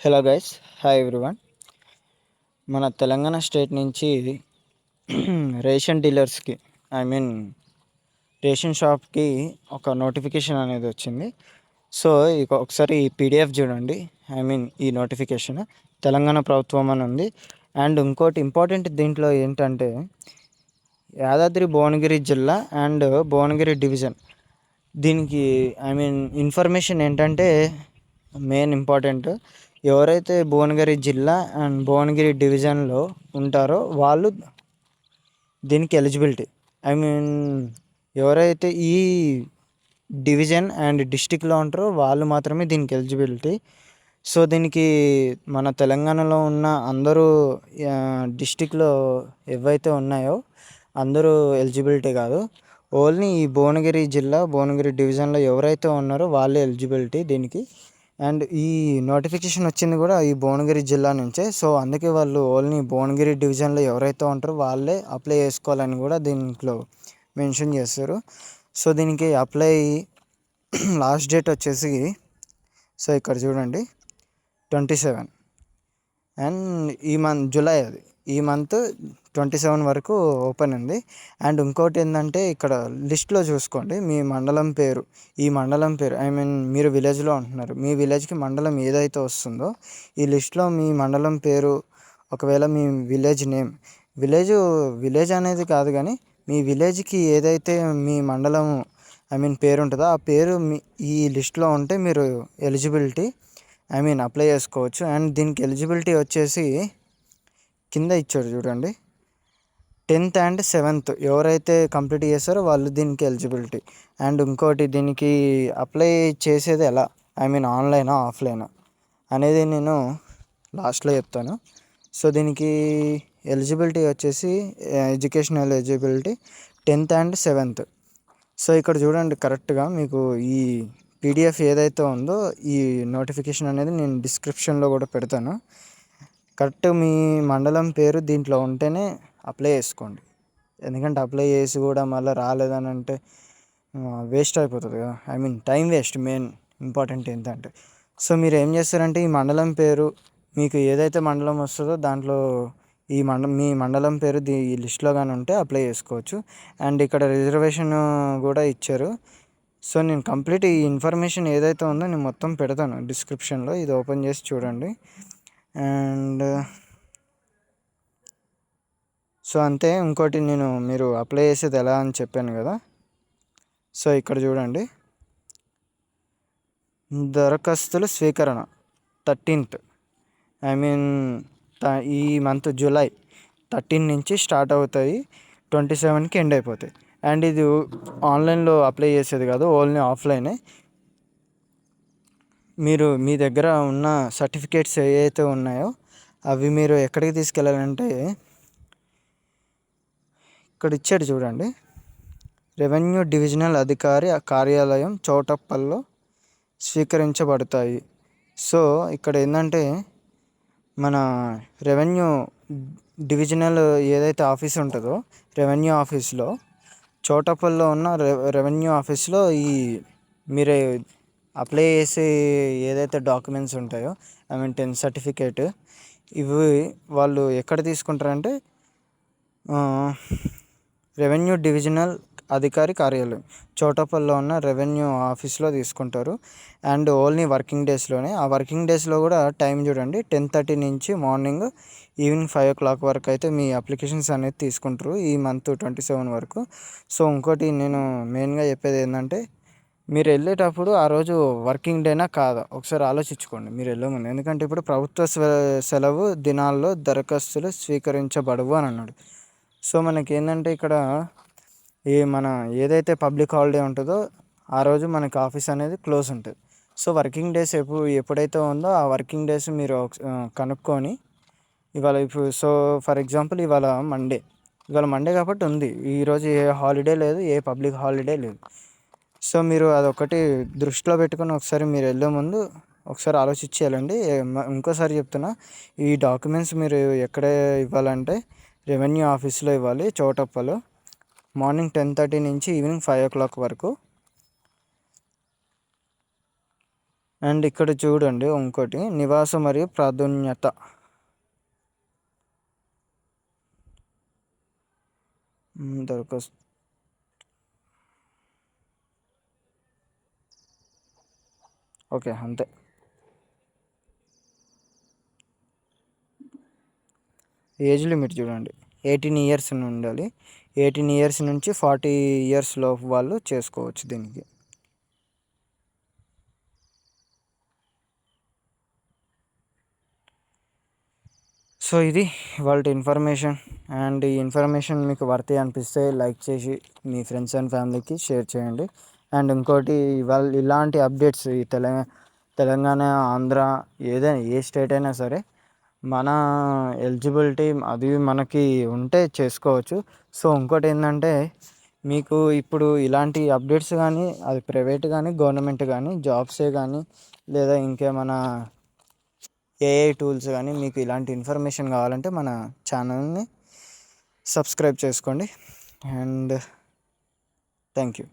Hello guys, hi everyone. మన Telangana state నుంచి ration డీలర్స్కి ration షాప్కి ఒక నోటిఫికేషన్ అనేది వచ్చింది. సో ఒకసారి ఈ పీడిఎఫ్ చూడండి. ఈ నోటిఫికేషన్ తెలంగాణ ప్రభుత్వం అని ఉంది. అండ్ ఇంకోటి ఇంపార్టెంట్ దీంట్లో ఏంటంటే యాదాద్రి భువనగిరి జిల్లా అండ్ భువనగిరి డివిజన్. దీనికి ఇన్ఫర్మేషన్ ఏంటంటే మెయిన్ ఇంపార్టెంట్, ఎవరైతే భువనగిరి జిల్లా అండ్ భువనగిరి డివిజన్లో ఉంటారో వాళ్ళు దీనికి ఎలిజిబిలిటీ. ఎవరైతే ఈ డివిజన్ అండ్ డిస్టిక్లో ఉంటారో వాళ్ళు మాత్రమే దీనికి ఎలిజిబిలిటీ. సో దీనికి మన తెలంగాణలో ఉన్న అందరూ డిస్టిక్లో ఏవైతే ఉన్నాయో అందరూ ఎలిజిబిలిటీ కాదు. ఓన్లీ ఈ భువనగిరి జిల్లా భువనగిరి డివిజన్లో ఎవరైతే ఉన్నారో వాళ్ళే ఎలిజిబిలిటీ దీనికి. అండ్ ఈ నోటిఫికేషన్ వచ్చింది కూడా ఈ భువనగిరి జిల్లా నుంచే. సో అందుకే వాళ్ళు ఓన్లీ భువనగిరి డివిజన్లో ఎవరైతే ఉంటారో వాళ్ళే అప్లై చేసుకోవాలని కూడా దీంట్లో మెన్షన్ చేస్తారు. సో దీనికి అప్లై లాస్ట్ డేట్ వచ్చేసి సో ఇక్కడ చూడండి 27 అండ్ ఈ మంత్ జూలై, ఈ మంత్ 27 వరకు ఓపెన్ ఉంది. అండ్ ఇంకోటి ఏంటంటే ఇక్కడ లిస్ట్లో చూసుకోండి మీ మండలం పేరు, ఈ మండలం పేరు మీరు విలేజ్లో ఉంటున్నారు, మీ విలేజ్కి మండలం ఏదైతే వస్తుందో ఈ లిస్ట్లో మీ మండలం పేరు, ఒకవేళ మీ విలేజ్ నేమ్, విలేజ్ అనేది కాదు కానీ మీ విలేజ్కి ఏదైతే మీ మండలం పేరు ఉంటుందో ఆ పేరు ఈ లిస్ట్లో ఉంటే మీరు ఎలిజిబిలిటీ అప్లై చేసుకోవచ్చు. అండ్ దీనికి ఎలిజిబిలిటీ వచ్చేసి కింద ఇచ్చాడు చూడండి, 10th and 7th ఎవరైతే కంప్లీట్ చేస్తారో వాళ్ళు దీనికి ఎలిజిబిలిటీ. అండ్ ఇంకోటి దీనికి అప్లై చేసేది ఎలా, ఆన్లైనా ఆఫ్లైనా అనేది నేను లాస్ట్లో చెప్తాను. సో దీనికి ఎలిజిబిలిటీ వచ్చేసి educational eligibility 10th and 7th. So ఇక్కడ చూడండి కరెక్ట్గా మీకు ఈ పీడిఎఫ్ ఏదైతే ఉందో ఈ నోటిఫికేషన్ అనేది నేను డిస్క్రిప్షన్లో కూడా పెడతాను. కరెక్ట్ మీ మండలం పేరు దీంట్లో ఉంటేనే అప్లై చేసుకోండి. ఎందుకంటే అప్లై చేసి కూడా మళ్ళీ రాలేదని అంటే వేస్ట్ అయిపోతుంది కదా, టైం వేస్ట్. మెయిన్ ఇంపార్టెంట్ ఏంటంటే సో మీరు ఏం చేస్తారంటే ఈ మండలం పేరు మీకు ఏదైతే మండలం వస్తుందో దాంట్లో మీ మండలం పేరు ఈ లిస్ట్లో కానీ ఉంటే అప్లై చేసుకోవచ్చు. అండ్ ఇక్కడ రిజర్వేషన్ కూడా ఇచ్చారు. సో నేను కంప్లీట్ ఈ ఇన్ఫర్మేషన్ ఏదైతే ఉందో నేను మొత్తం పెడతాను డిస్క్రిప్షన్లో, ఇది ఓపెన్ చేసి చూడండి. అండ్ సో అంతే. ఇంకోటి మీరు అప్లై చేసేది ఎలా అని చెప్పాను కదా, సో ఇక్కడ చూడండి దరఖాస్తుల స్వీకరణ 13th ఈ మంత్ జూలై 13 నుంచి స్టార్ట్ అవుతాయి, 27కి ఎండ్ అయిపోతాయి. అండ్ ఇది ఆన్లైన్లో అప్లై చేసేది కాదు, ఓన్లీ ఆఫ్లైనే. మీరు మీ దగ్గర ఉన్న సర్టిఫికేట్స్ ఏవైతే ఉన్నాయో అవి మీరు ఎక్కడికి తీసుకెళ్ళాలంటే ఇక్కడ ఇచ్చాడు చూడండి, రెవెన్యూ డివిజనల్ అధికారి కార్యాలయం చౌటప్పల్లో స్వీకరించబడతాయి. సో ఇక్కడ ఏంటంటే మన రెవెన్యూ డివిజనల్ ఏదైతే ఆఫీస్ ఉంటుందో రెవెన్యూ ఆఫీస్లో చౌటప్పల్లో ఉన్న రెవెన్యూ ఆఫీస్లో మీరే అప్లై చేసే ఏదైతే డాక్యుమెంట్స్ ఉంటాయో 10th సర్టిఫికేట్ ఇవి వాళ్ళు ఎక్కడ తీసుకుంటారంటే రెవెన్యూ డివిజనల్ అధికారి కార్యాలయం చౌటప్పల్లో ఉన్న రెవెన్యూ ఆఫీస్లో తీసుకుంటారు. అండ్ ఓన్లీ వర్కింగ్ డేస్లోనే, ఆ వర్కింగ్ డేస్లో కూడా టైం చూడండి 10:30 నుంచి మార్నింగ్ ఈవినింగ్ 5 o'clock వరకు అయితే మీ అప్లికేషన్స్ అనేది తీసుకుంటారు ఈ మంత్ 27 వరకు. సో ఇంకోటి నేను మెయిన్గా చెప్పేది ఏంటంటే మీరు వెళ్ళేటప్పుడు ఆ రోజు వర్కింగ్ డేనా కాదా ఒకసారి ఆలోచించుకోండి మీరు వెళ్ళే ముందు. ఎందుకంటే ఇప్పుడు ప్రభుత్వ సెలవు దినాల్లో దరఖాస్తులు స్వీకరించబడవు అని అన్నాడు. సో మనకి ఏంటంటే ఇక్కడ మన ఏదైతే పబ్లిక్ హాలిడే ఉంటుందో ఆ రోజు మనకి ఆఫీస్ అనేది క్లోజ్ ఉంటుంది. సో వర్కింగ్ డేస్ ఎప్పుడైతే ఉందో ఆ వర్కింగ్ డేస్ మీరు కనుక్కొని ఇవాళ ఇప్పుడు సో ఫర్ ఎగ్జాంపుల్ ఇవాళ మండే కాబట్టి ఉంది, ఈరోజు ఏ హాలిడే లేదు, ఏ పబ్లిక్ హాలిడే లేదు. సో మీరు అదొకటి దృష్టిలో పెట్టుకొని ఒకసారి మీరు వెళ్ళే ముందు ఒకసారి ఆలోచించి వెళ్ళండి. ఇంకోసారి చెప్తున్నా, ఈ డాక్యుమెంట్స్ మీరు ఎక్కడ ఇవ్వాలంటే రెవెన్యూ ఆఫీస్లో ఇవ్వాలి చౌటప్పలో, మార్నింగ్ 10:30 నుంచి ఈవినింగ్ 5 o'clock వరకు. అండ్ ఇక్కడ చూడండి ఇంకోటి నివాస మరియు ప్రాధాన్యత. దరఖాస్తు ఓకే అంతే. ఏజ్ లిమిట్ చూడండి 18 ఇయర్స్ ఉండాలి. 18 ఇయర్స్ నుంచి 40 ఇయర్స్ లోపు వాళ్ళు చేసుకోవచ్చు దీనికి. సో ఇది వాళ్ళ ఇన్ఫర్మేషన్. అండ్ ఈ ఇన్ఫర్మేషన్ మీకు వర్తీ అనిపిస్తే లైక్ చేసి మీ ఫ్రెండ్స్ అండ్ ఫ్యామిలీకి షేర్ చేయండి. అండ్ ఇంకోటి ఇవాళ ఇలాంటి అప్డేట్స్ ఈ తెలంగాణ, ఆంధ్ర, ఏదైనా ఏ స్టేట్ అయినా సరే మన ఎలిజిబిలిటీ అది మనకి ఉంటే చేసుకోవచ్చు. సో ఇంకోటి ఏంటంటే మీకు ఇప్పుడు ఇలాంటి అప్డేట్స్ కానీ అది ప్రైవేట్ కానీ గవర్నమెంట్ కానీ జాబ్సే కానీ లేదా ఇంకేమైనా ఏఐ టూల్స్ కానీ మీకు ఇలాంటి ఇన్ఫర్మేషన్ కావాలంటే మన ఛానల్ని సబ్స్క్రైబ్ చేసుకోండి. And thank you.